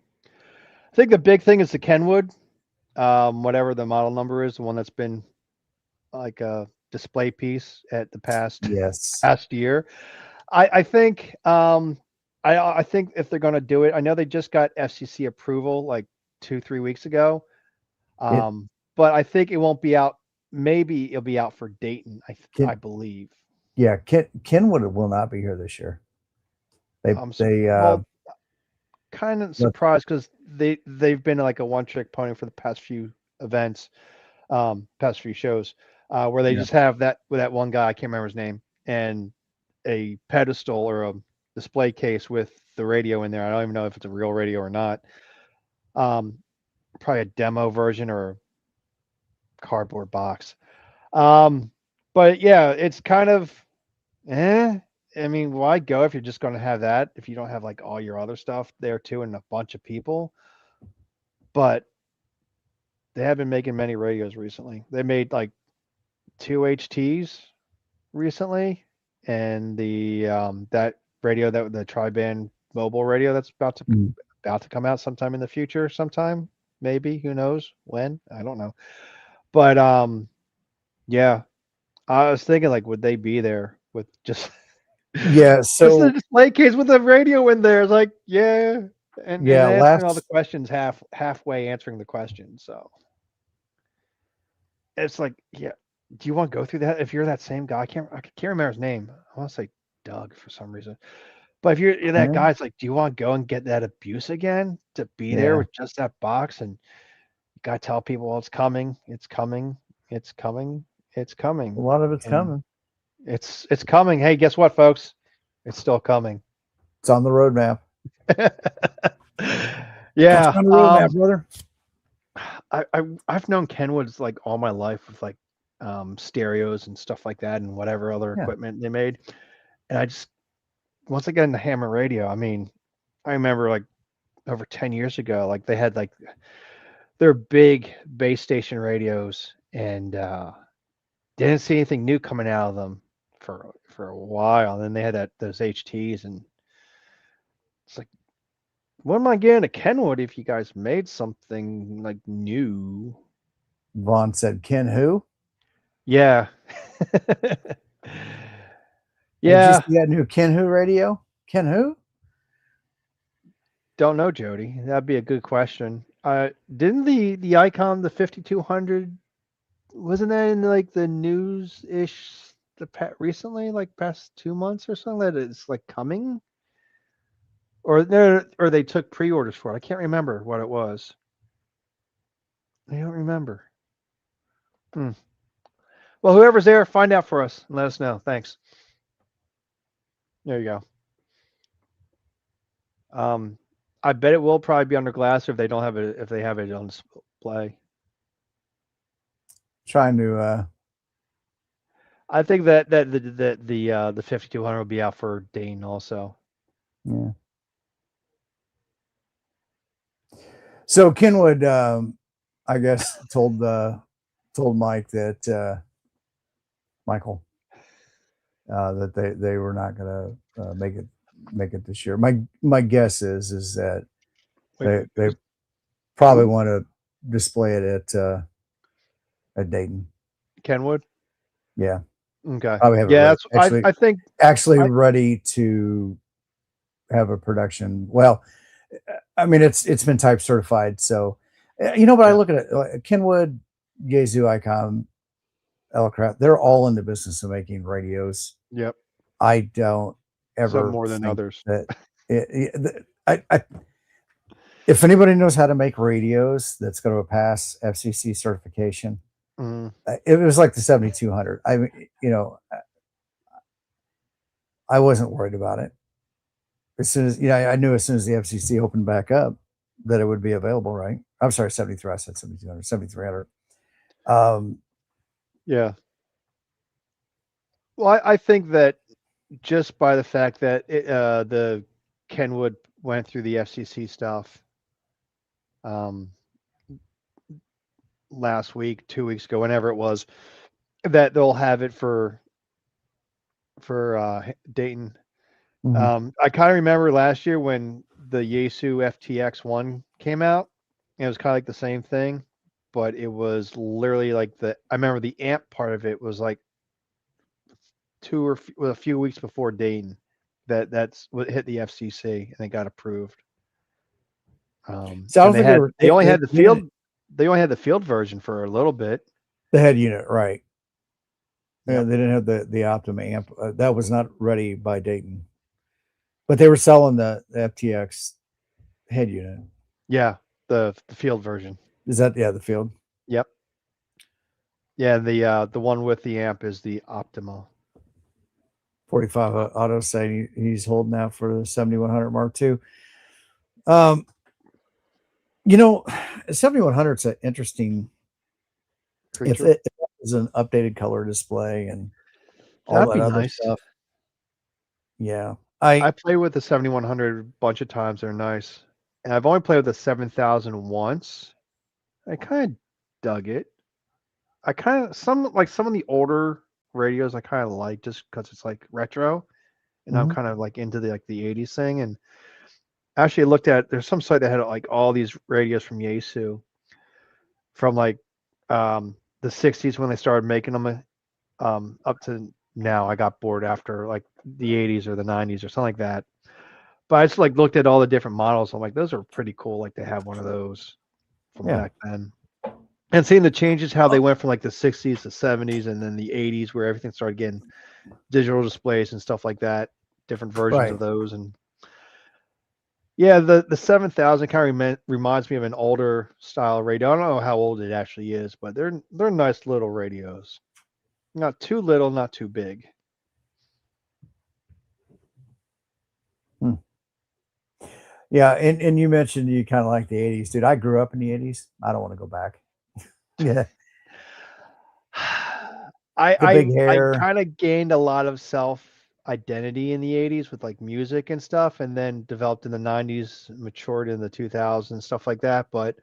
think the big thing is the Kenwood, whatever the model number is, the one that's been like display piece at the Yes. past year. I think I think if they're going to do it, I know they just got FCC approval like 2-3 weeks ago. It But I think it won't be out. Maybe it'll be out for Dayton. can. I believe. Yeah. Kenwood will not be here this year. They Well, kind of let- surprised because they've been like a one trick pony for the past few events, past few shows, where they yeah. just have that with that one guy, I can't remember his name, and a pedestal or a display case with the radio in there. I don't even know if it's a real radio or not. Probably a demo version or a cardboard box. But yeah, it's kind of I mean, why go if you're just going to have that if you don't have like all your other stuff there too and a bunch of people? But they have been making many radios recently. They made like 2 HTs recently, and the that radio, that the tri-band mobile radio that's about to come out sometime in the future, sometime maybe, who knows when, I don't know. But yeah, I was thinking like, would they be there with just Yeah. just a So display case with a radio in there? It's like, yeah, and yeah. answering all the Last. questions halfway answering the questions. So it's like, yeah, do you want to go through that? If you're that same guy, I can't remember his name. I want to say Doug for some reason. But if you're that Yeah. guy, it's like, do you want to go and get that abuse again to be there Yeah. with just that box? And you got to tell people, well, it's coming, it's coming, it's coming, it's A coming. lot of it's And coming. it's coming. Hey, guess what, folks? It's still coming. It's on the roadmap. Yeah. It's on the roadmap, brother. I've known Kenwoods like all my life with like stereos and stuff like that and whatever other Yeah. equipment they made. And I just once I got into Hammer Radio, I mean, I remember like over 10 years ago, like they had like their big base station radios and didn't see anything new coming out of them for a while. And then they had those HTs, and it's like, what am I getting to Kenwood if you guys made something like new? Vaughn said, "Ken who?" Yeah. Hey, did you Yeah. see that new Ken who radio? Ken who? Don't know, Jody. That'd be a good question. Didn't the Icon, the 5200, wasn't that in like the news ish recently, like past 2 months or something, that it's like coming? Or they took pre-orders for it. I can't remember what it was. I don't remember. Well, whoever's there, find out for us and let us know. Thanks. There you go. I bet it will probably be under glass if they don't have it, if they have it on display. Trying to. I think that the 5200 will be out for Dane also. Yeah. So Kenwood, I guess, told Mike that Michael that they were not going to make it this year. My guess is that they probably want to display it at Dayton. Kenwood. Yeah. Okay. Probably have Yeah, it ready. I think ready to have a production. Well, I mean, it's been type certified, so but I look at it like Kenwood, Yaesu, Icon, Elecraft. They're all in the business of making radios. Yep. I don't ever Some more than think others. that if anybody knows how to make radios that's going to pass FCC certification, it was like the 7200. I mean, I wasn't worried about it. As soon as I knew as soon as the FCC opened back up that it would be available, right? I'm sorry, 73. I said 7200, 7300. Yeah. Well, I think that just by the fact that the Kenwood went through the FCC stuff last week, 2 weeks ago, whenever it was, that they'll have it for Dayton. I kind of remember last year when the Yaesu FTX1 came out. It was kind of like the same thing, but it was literally like I remember the amp part of it was like a few weeks before Dayton that's what hit the FCC and it got approved. Sounds like They only had the field version for a little bit. the head unit, right? Yeah, Yep. they didn't have the Optima amp. That was not ready by Dayton, but they were selling the FTX head unit. Yeah, the field version. Is that the field? Yep. Yeah, the one with the amp is the Optima. 45 Auto saying he's holding out for the 7100 Mark II. 7100 is an interesting. If it is an updated color display and all That'd that be other nice. stuff, yeah. I play with the 7100 a bunch of times. They're nice, and I've only played with the 7000 once. I kind of dug it. I kind of some of the older radios I kind of like just because it's like retro, and I'm kind of like into the 80s thing. And actually, I looked at there's some site that had like all these radios from Yaesu from like the 60s when they started making them up to now. I got bored after like the 80s or the 90s or something like that. But I just like looked at all the different models. I'm like, those are pretty cool. Like they have one of those from back then. And seeing the changes, how they went from like the 60s to 70s and then the 80s where everything started getting digital displays and stuff like that, different versions of those. And yeah, the 7000 kind of reminds me of an older style radio. I don't know how old it actually is, but they're nice little radios. Not too little, not too big. Yeah, and you mentioned you kind of like the 80s, dude. I grew up in the 80s. I don't want to go back. Yeah. I kind of gained a lot of self identity in the 80s with like music and stuff, and then developed in the 90s, matured in the 2000s, stuff like that. But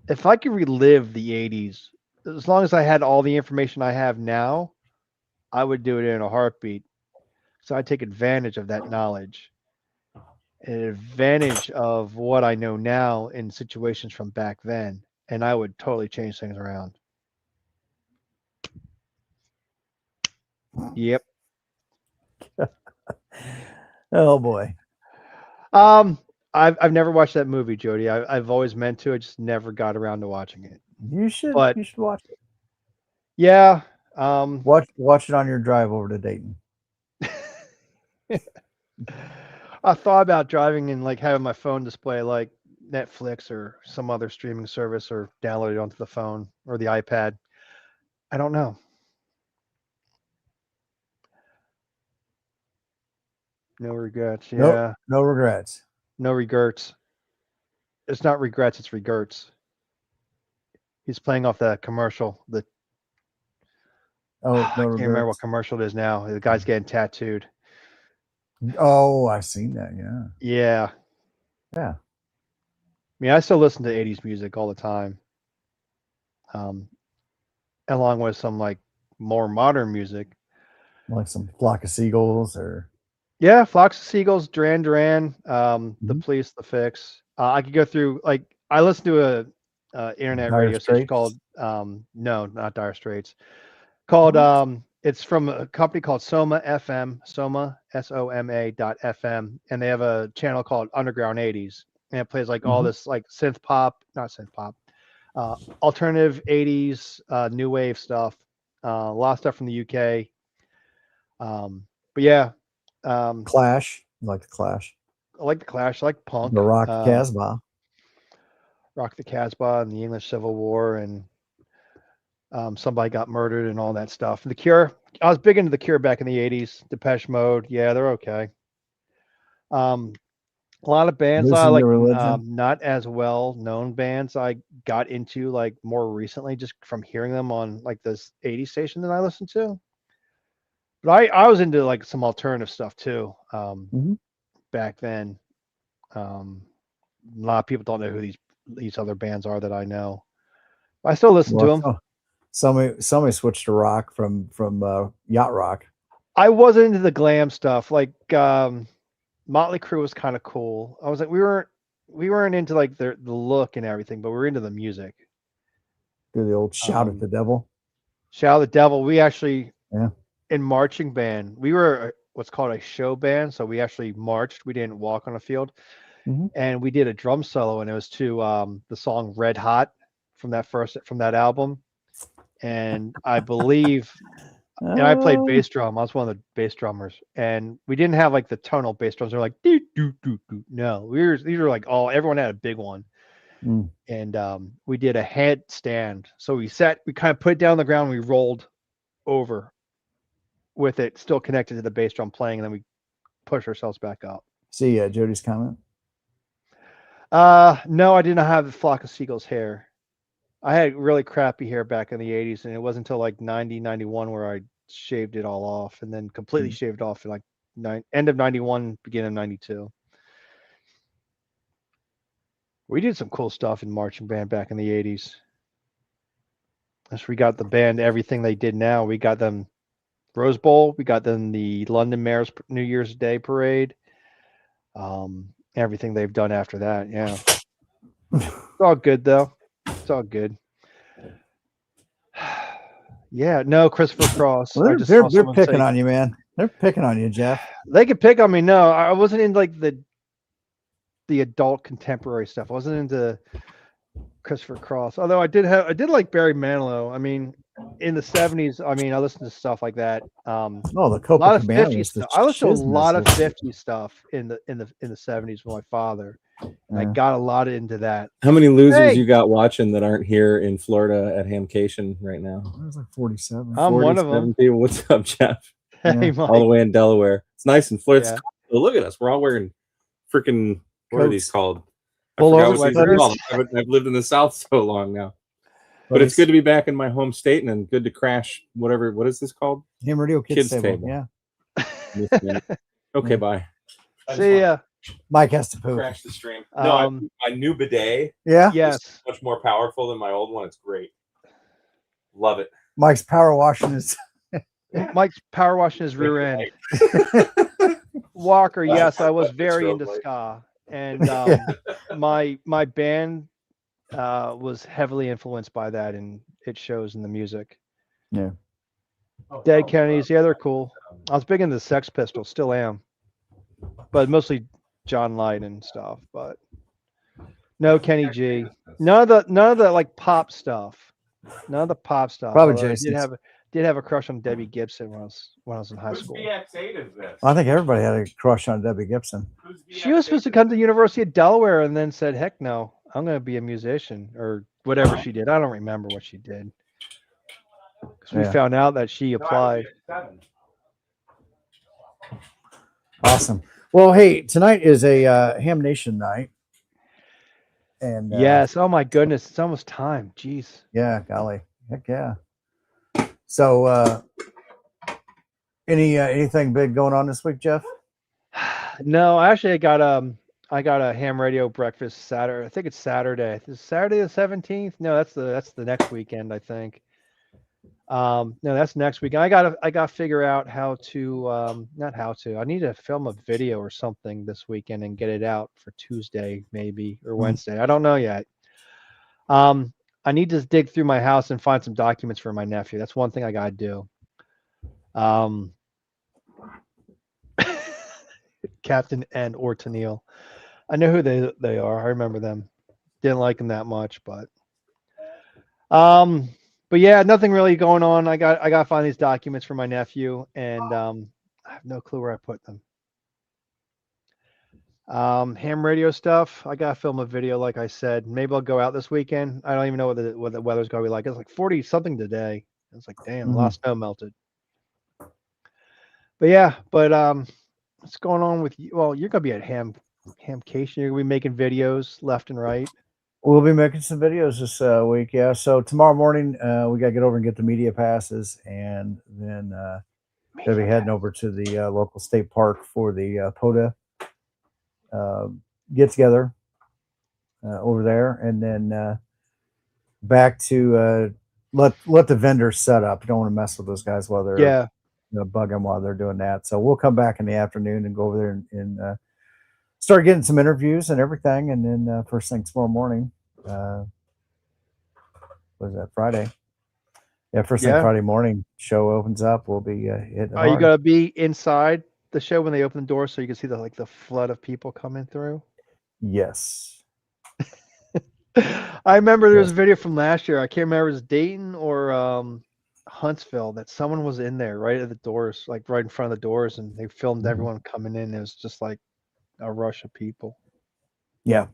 if I could relive the 80s, as long as I had all the information I have now, I would do it in a heartbeat. So I take advantage of that knowledge, an advantage of what I know now in situations from back then, and I would totally change things around. Yep. Oh boy. I've never watched that movie, Jody. I've always meant to. I just never got around to watching it. You should watch it. Yeah. Watch it on your drive over to Dayton. I thought about driving and like having my phone display like Netflix or some other streaming service or download it onto the phone or the iPad. I don't know. No regrets. Yeah. No regrets. No regrets. It's not regrets, it's regrets. He's playing off that commercial. I can't remember what commercial it is now. The guy's getting tattooed. Oh, I've seen that. Yeah. Yeah. Yeah. I mean, I still listen to 80s music all the time. Along with some like more modern music. Like some Flock of Seagulls or. Yeah, Flocks of Seagulls, Duran Duran, The Police, The Fix. I could go through, like, I listen to a internet radio station called, no, not Dire Straits, called, it's from a company called Soma FM, Soma, SOMA.FM, and they have a channel called Underground 80s, and it plays like all this like not synth pop, alternative 80s, new wave stuff, a lot of stuff from the UK. But yeah. Clash. You like the Clash? I like the Clash. I like punk. The Rock the Casbah. Rock the Casbah and the English Civil War and somebody got murdered and all that stuff. The Cure. I was big into the Cure back in the 80s. Depeche Mode. Yeah, they're okay. A lot of bands I like, not as well known bands I got into like more recently just from hearing them on like this 80s station that I listened to. But I was into like some alternative stuff too. Back then. A lot of people don't know who these other bands are that I know. I still listen to them. Somebody switched to rock from yacht rock. I wasn't into the glam stuff. Like Motley Crue was kind of cool. I was like, we weren't into like the look and everything, but we were into the music. Do the old shout at the devil. Shout out the devil. We actually, Yeah. in marching band, we were what's called a show band. So we actually marched. We didn't walk on a field. Mhm. And we did a drum solo, and it was to the song "Red Hot" from that album. And I believe, and I played Oh, bass drum. I was one of the bass drummers, and we didn't have like the tonal bass drums. They're like doo doo doo doo. No, these were like everyone had a big one, mm. and we did a headstand. So we kind of put it down on the ground, and we rolled over with it still connected to the bass drum playing, and then we pushed ourselves back up. See Jody's comment. No, I did not have the flock of seagulls hair. I had really crappy hair back in the 80s, and it wasn't until like 90, 91 where I shaved it all off, and then completely shaved off in like end of 91, beginning of 92. We did some cool stuff in marching band back in the 80s. As we got the band everything they did now. We got them Rose Bowl. We got them the London Mayor's New Year's Day parade. Everything they've done after that. Yeah. It's all good though. It's all good. Yeah, no, Christopher Cross. Well, they're picking on you, man. They're picking on you, Jeff. They could pick on me. No, I wasn't in like the adult contemporary stuff. I wasn't into Christopher Cross. Although I did like Barry Manilow. I mean, in the 70s, I mean, I listened to stuff like that. The A lot of Copacabana 50s stuff. I listened to a lot of 50s stuff in the 70s with my father. I got a lot into that. How many losers you got watching that aren't here in Florida at HamCation right now? There's like 47. I'm one of them. People. What's up, Jeff? Hey, Mike. All the way in Delaware. It's nice in Florida. Yeah. Cool. Look at us. We're all wearing freaking, what are these called? I Full forgot over what these are sweaters. called. I've lived in the South so long now. But it's good to be back in my home state and good to crash whatever. What is this called? Ham Radio Kids Table. Yeah. Okay, bye. See ya. Mike has to poop. Crash the stream. No, my new bidet. Yeah. Yes. Is much more powerful than my old one. It's great. Love it. Mike's power washing is. Mike's power washing his rear end. Walker, yes, I was very into ska, and my band was heavily influenced by that, and it shows in the music. Yeah. Dead Kennedys, yeah, they're cool. I was big into the Sex Pistols, still am, but mostly John Lydon and stuff. But no Kenny G, none of the like pop stuff, none of the pop stuff. Probably Although Jason. Did have a crush on Debbie Gibson when I was in high school. VX8 is this? I think everybody had a crush on Debbie Gibson. She was supposed to come to the University of Delaware and then said, heck no, I'm going to be a musician or whatever she did. I don't remember what she did. Because we found out that she applied. Awesome. Well, hey, tonight is a Ham Nation night. And yes. Oh, my goodness. It's almost time. Jeez. Yeah. Golly. Heck yeah. So anything big going on this week, Jeff? No, actually, I got a ham radio breakfast Saturday. I think it's Saturday. Is Saturday the 17th? No, that's the next weekend, I think. No, that's next week. I got to figure out how to not how to. I need to film a video or something this weekend and get it out for Tuesday maybe or Wednesday. I don't know yet. I need to dig through my house and find some documents for my nephew. That's one thing I got to do. Captain and or Tennille. I know who they are. I remember them. Didn't like them that much, but yeah, nothing really going on. I got to find these documents for my nephew, and I have no clue where I put them. Ham radio stuff. I gotta film a video, like I said. Maybe I'll go out this weekend. I don't even know what the weather's gonna be like. It's like 40 something today. It's like, damn, a lot of snow melted. But yeah, what's going on with you? Well, you're gonna be at HamCation. You're gonna be making videos left and right. We'll be making some videos this week. Yeah. So tomorrow morning, we gotta get over and get the media passes, and then we'll be heading over to the local state park for the POTA get together over there, and then back to let the vendors set up. You don't want to mess with those guys while they're bug them while they're doing that. So we'll come back in the afternoon and go over there and start getting some interviews and everything, and then first thing tomorrow morning, what is that, Friday? Yeah, first thing Yeah. Friday morning, show opens up. We'll be hitting. Are you hard. gonna be inside the show when they open the door so you can see the flood of people coming through? Yes. I remember there was Yes. a video from last year. I can't remember if it was Dayton or Huntsville that someone was in there right at the doors, like right in front of the doors, and they filmed Mhm. everyone coming in. It was just like a rush of people. Yeah.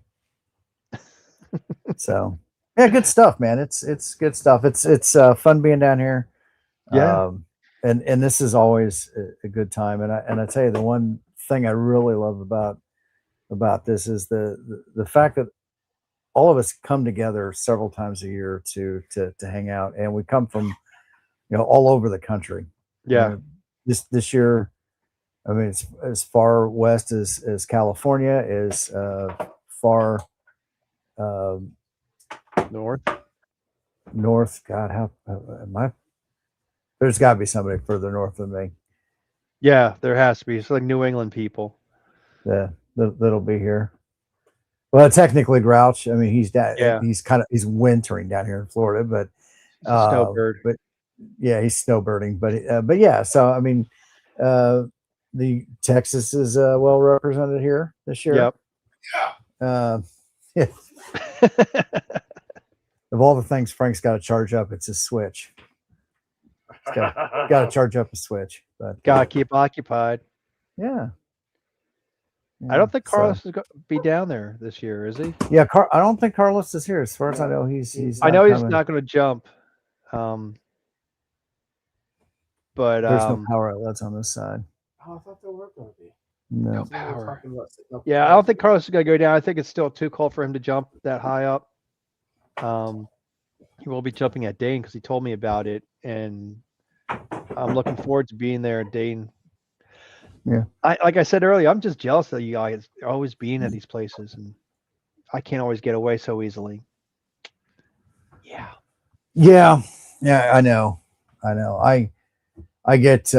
So yeah, good stuff, man. It's good stuff. It's fun being down here. Yeah. And this is always a good time. And I tell you, the one thing I really love about this is the fact that all of us come together several times a year to hang out, and we come from all over the country. Yeah. This year, I mean, it's as far west as California, as far North. north. God, how am I? There's got to be somebody further north than me. Yeah, there has to be. It's like New England people. That'll be here. Well, technically, Grouch. I mean, he's Yeah. he's wintering down here in Florida, but It's a snowbird. but yeah, he's snowbirding. But yeah, so I mean, the Texas is well represented here this year. Yep. Yeah. Of all the things Frank's got to charge up, it's his Switch. Got to charge up a Switch, but Gotta keep occupied. yeah. I don't think so- Carlos is going to be down there this year, is he? Yeah, I don't think Carlos is here. As far as I know, he's. I know he's coming. not going to jump. But There's no power outlets on this side. Oh, I thought there were going to be. No. So we were talking about sitting up yeah, I don't think Carlos is going to go down. I think it's still too cold for him to jump that high up. He will be jumping at Dane because he told me about it, and I'm looking forward to being there at Dane. Yeah. Like I said earlier, I'm just jealous of you guys always being at these places, and I can't always get away so easily. Yeah. Yeah, I know. I get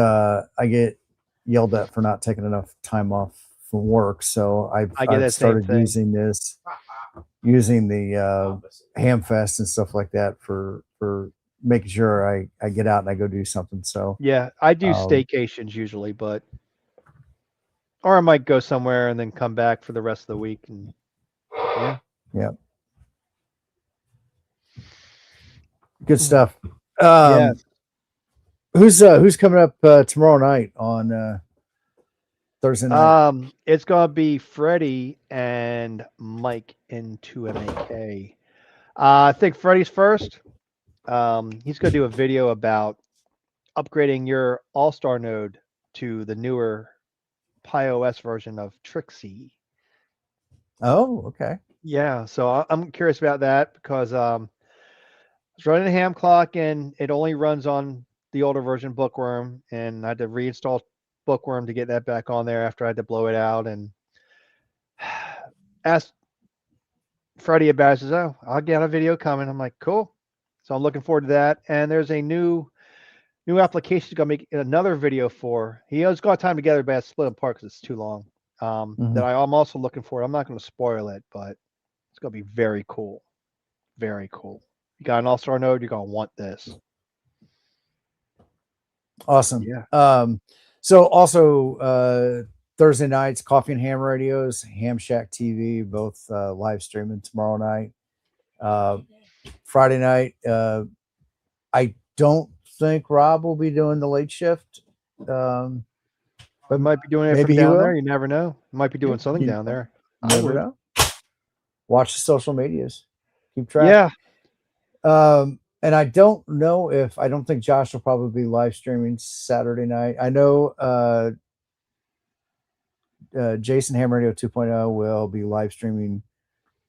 yelled at for not taking enough time off from work, so I get I've that same started thing. using the HamFest and stuff like that for making sure I get out and I go do something. So Yeah, I do staycations usually, or I might go somewhere and then come back for the rest of the week. And yeah, good stuff. yeah, Who's coming up tomorrow night on Thursday night? it's gonna be Freddie and Mike in 2MAK. I think Freddie's first. He's gonna do a video about upgrading your All-Star node to the newer PiOS version of Trixie. Oh, okay. Yeah, so I'm curious about that because it's running a ham clock and it only runs on the older version Bookworm, and I had to reinstall Bookworm to get that back on there after I had to blow it out, and asked Freddie about it. Says, "Oh, I'll get a video coming." I'm like, "Cool." So I'm looking forward to that. And there's a new application he's gonna make another video for. He has got time together, but I split them apart because it's too long. That I'm also looking for. I'm not going to spoil it, but it's going to be very cool. Very cool. You got an All-Star node, you're going to want this. Awesome. Yeah. So also Thursday nights, Coffee and Ham Radios, Ham Shack TV, both live streaming tomorrow night. Friday night, I don't think Rob will be doing the late shift. But might be doing it maybe from he down will. there. You never know. Might be doing something You down there. never know. Watch the social medias. Keep track. Yeah. And I don't know I don't think Josh will probably be live streaming Saturday night. I know Jason Ham Radio 2.0 will be live streaming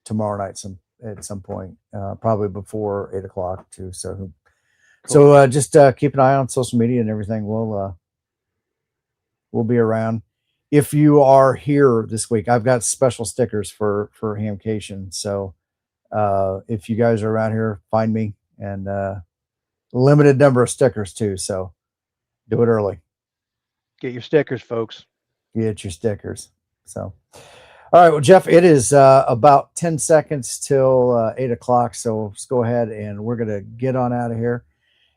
tomorrow night at some point, probably before 8 o'clock too. So, cool. Just keep an eye on social media and everything. We'll be around. If you are here this week, I've got special stickers for HamCation. So if you guys are around here, find me, and limited number of stickers too. So do it early. Get your stickers, folks. Get your stickers. So, all right. Well, Jeff, it is about 10 seconds till 8 o'clock. So let's go ahead and we're going to get on out of here.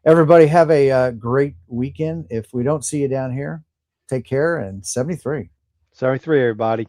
Everybody have a great weekend. If we don't see you down here, take care. And 73. 73, everybody.